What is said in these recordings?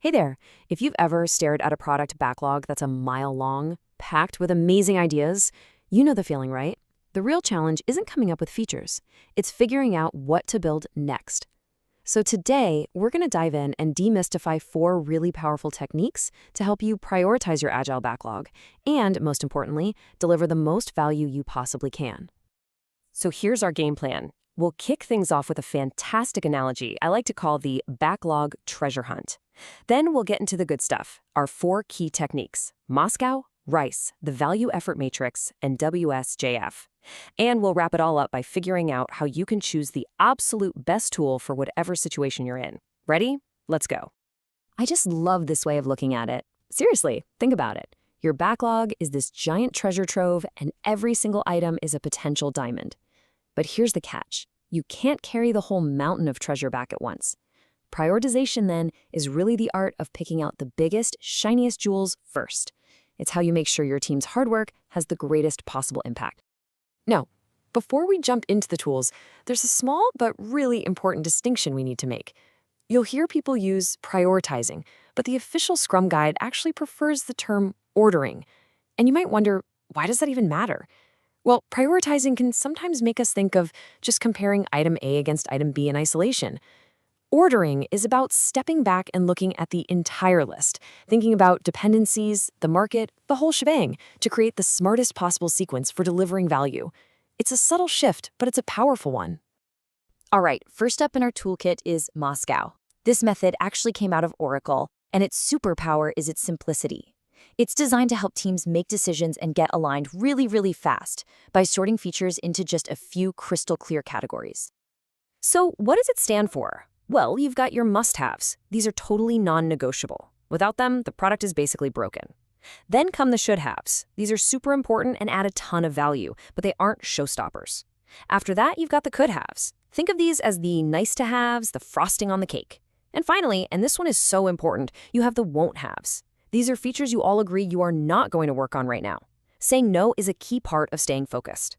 Hey there, if you've ever stared at a product backlog that's a mile long, packed with amazing ideas, you know the feeling, right? The real challenge isn't coming up with features, it's figuring out what to build next. So today, we're going to dive in and demystify 4 really powerful techniques to help you prioritize your Agile backlog and, most importantly, deliver the most value you possibly can. So here's our game plan. We'll kick things off with a fantastic analogy I like to call the backlog treasure hunt. Then we'll get into the good stuff, our 4 key techniques: Moscow, RICE, the Value Effort Matrix, and WSJF. And we'll wrap it all up by figuring out how you can choose the absolute best tool for whatever situation you're in. Ready? Let's go. I just love this way of looking at it. Seriously, think about it. Your backlog is this giant treasure trove, and every single item is a potential diamond. But here's the catch. You can't carry the whole mountain of treasure back at once. Prioritization, then, is really the art of picking out the biggest, shiniest jewels first. It's how you make sure your team's hard work has the greatest possible impact. Now, before we jump into the tools, there's a small but really important distinction we need to make. You'll hear people use prioritizing, but the official Scrum Guide actually prefers the term ordering. And you might wonder, why does that even matter? Well, prioritizing can sometimes make us think of just comparing item A against item B in isolation. Ordering is about stepping back and looking at the entire list, thinking about dependencies, the market, the whole shebang, to create the smartest possible sequence for delivering value. It's a subtle shift, but it's a powerful one. All right, first up in our toolkit is Moscow. This method actually came out of Oracle, and its superpower is its simplicity. It's designed to help teams make decisions and get aligned really fast by sorting features into just a few crystal clear categories. So what does it stand for? Well, you've got your must-haves. These are totally non-negotiable. Without them, the product is basically broken. Then come the should-haves. These are super important and add a ton of value, but they aren't showstoppers. After that, you've got the could-haves. Think of these as the nice-to-haves, the frosting on the cake. And finally, and this one is so important, you have the won't-haves. These are features you all agree you are not going to work on right now. Saying no is a key part of staying focused.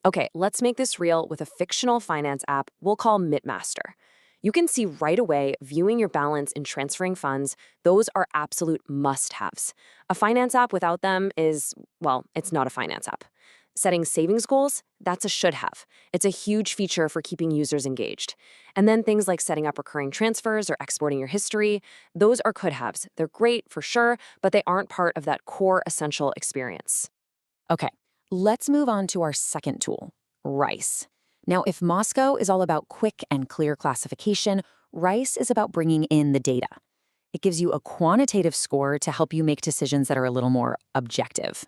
Okay, let's make this real with a fictional finance app we'll call MintMaster. You can see right away, viewing your balance and transferring funds, those are absolute must-haves. A finance app without them is, well, it's not a finance app. Setting savings goals, that's a should-have. It's a huge feature for keeping users engaged. And then things like setting up recurring transfers or exporting your history, those are could-haves. They're great for sure, but they aren't part of that core essential experience. Okay, let's move on to our second tool, RICE. Now, if Moscow is all about quick and clear classification, RICE is about bringing in the data. It gives you a quantitative score to help you make decisions that are a little more objective.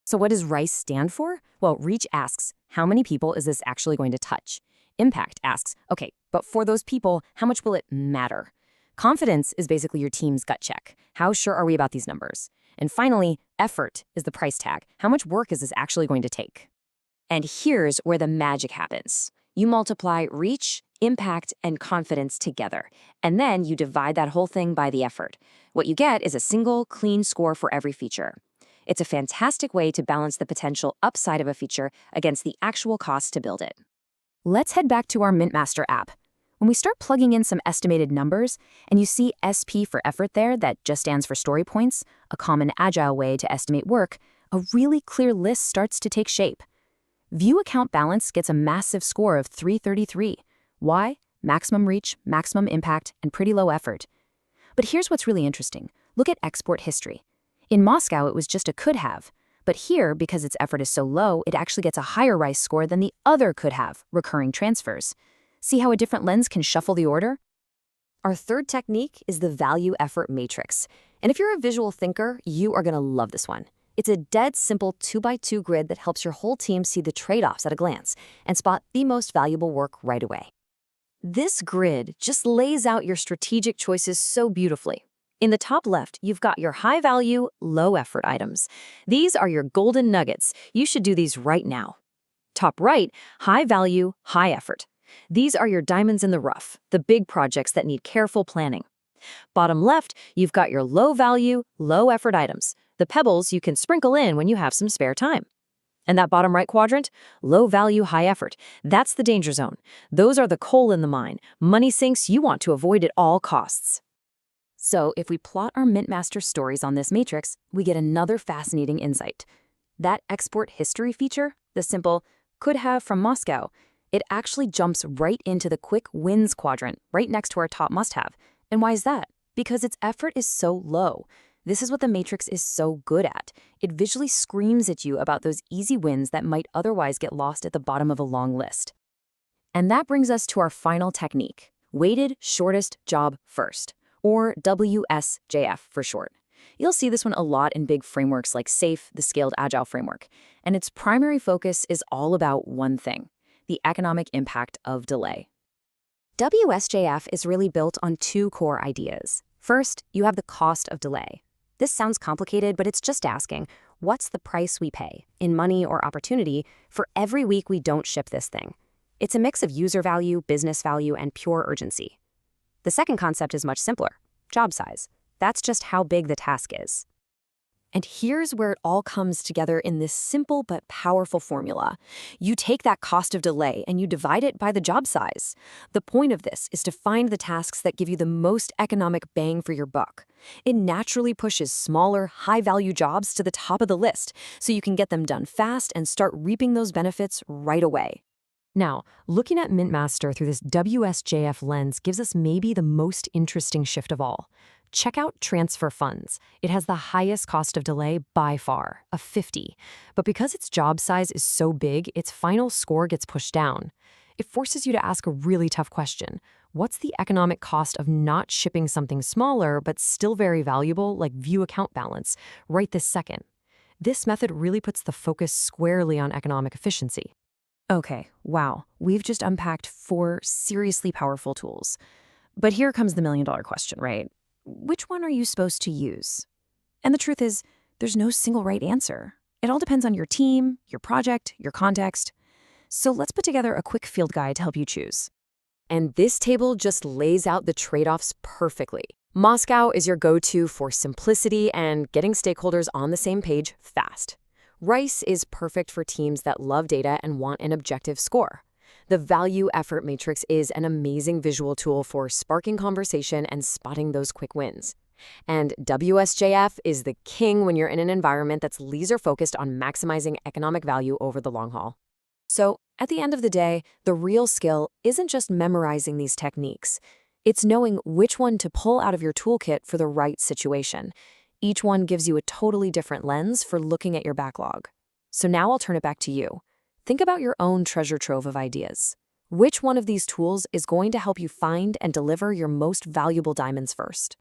So what does RICE stand for? Well, Reach asks, how many people is this actually going to touch? Impact asks, okay, but for those people, how much will it matter? Confidence is basically your team's gut check. How sure are we about these numbers? And finally, effort is the price tag. How much work is this actually going to take? And here's where the magic happens. You multiply reach, impact, and confidence together, and then you divide that whole thing by the effort. What you get is a single, clean score for every feature. It's a fantastic way to balance the potential upside of a feature against the actual cost to build it. Let's head back to our MintMaster app. When we start plugging in some estimated numbers, and you see SP for effort there that just stands for story points, a common Agile way to estimate work, a really clear list starts to take shape. View account balance gets a massive score of 333. Why? Maximum reach, maximum impact, and pretty low effort. But here's what's really interesting. Look at export history. In Moscow, it was just a could-have. But here, because its effort is so low, it actually gets a higher RICE score than the other could-have, recurring transfers. See how a different lens can shuffle the order? Our third technique is the Value Effort Matrix. And if you're a visual thinker, you are going to love this one. It's a dead simple 2x2 grid that helps your whole team see the trade-offs at a glance and spot the most valuable work right away. This grid just lays out your strategic choices so beautifully. In the top left, you've got your high-value, low-effort items. These are your golden nuggets. You should do these right now. Top right, high-value, high-effort. These are your diamonds in the rough, the big projects that need careful planning. Bottom left, you've got your low-value, low-effort items, the pebbles you can sprinkle in when you have some spare time. And that bottom right quadrant, low-value, high-effort, that's the danger zone. Those are the coal in the mine, money sinks you want to avoid at all costs. So if we plot our Mintmaster stories on this matrix, we get another fascinating insight. That export history feature, the simple could have from Moscow, it actually jumps right into the quick wins quadrant right next to our top must-have. And why is that? Because its effort is so low. This is what the matrix is so good at. It visually screams at you about those easy wins that might otherwise get lost at the bottom of a long list. And that brings us to our final technique, weighted shortest job first, or WSJF for short. You'll see this one a lot in big frameworks like SAFe, the Scaled Agile framework, and its primary focus is all about one thing, the economic impact of delay. WSJF is really built on two core ideas. First, you have the cost of delay. This sounds complicated, but it's just asking, what's the price we pay, in money or opportunity, for every week we don't ship this thing? It's a mix of user value, business value, and pure urgency. The second concept is much simpler, job size. That's just how big the task is. And here's where it all comes together in this simple but powerful formula. You take that cost of delay and you divide it by the job size. The point of this is to find the tasks that give you the most economic bang for your buck. It naturally pushes smaller, high-value jobs to the top of the list so you can get them done fast and start reaping those benefits right away. Now, looking at Mintmaster through this WSJF lens gives us maybe the most interesting shift of all. Check out transfer funds. It has the highest cost of delay by far, a 50. But because its job size is so big, its final score gets pushed down. It forces you to ask a really tough question. What's the economic cost of not shipping something smaller but still very valuable, like view account balance, right this second? This method really puts the focus squarely on economic efficiency. Okay, wow, we've just unpacked 4 seriously powerful tools. But here comes the million-dollar question, right? Which one are you supposed to use? And the truth is, there's no single right answer. It all depends on your team, your project, your context. So let's put together a quick field guide to help you choose. And this table just lays out the trade-offs perfectly. Moscow is your go-to for simplicity and getting stakeholders on the same page fast. Rice is perfect for teams that love data and want an objective score. The value effort matrix is an amazing visual tool for sparking conversation and spotting those quick wins. And WSJF is the king when you're in an environment that's laser-focused on maximizing economic value over the long haul. So, at the end of the day, the real skill isn't just memorizing these techniques. It's knowing which one to pull out of your toolkit for the right situation. Each one gives you a totally different lens for looking at your backlog. So now I'll turn it back to you. Think about your own treasure trove of ideas. Which one of these tools is going to help you find and deliver your most valuable diamonds first?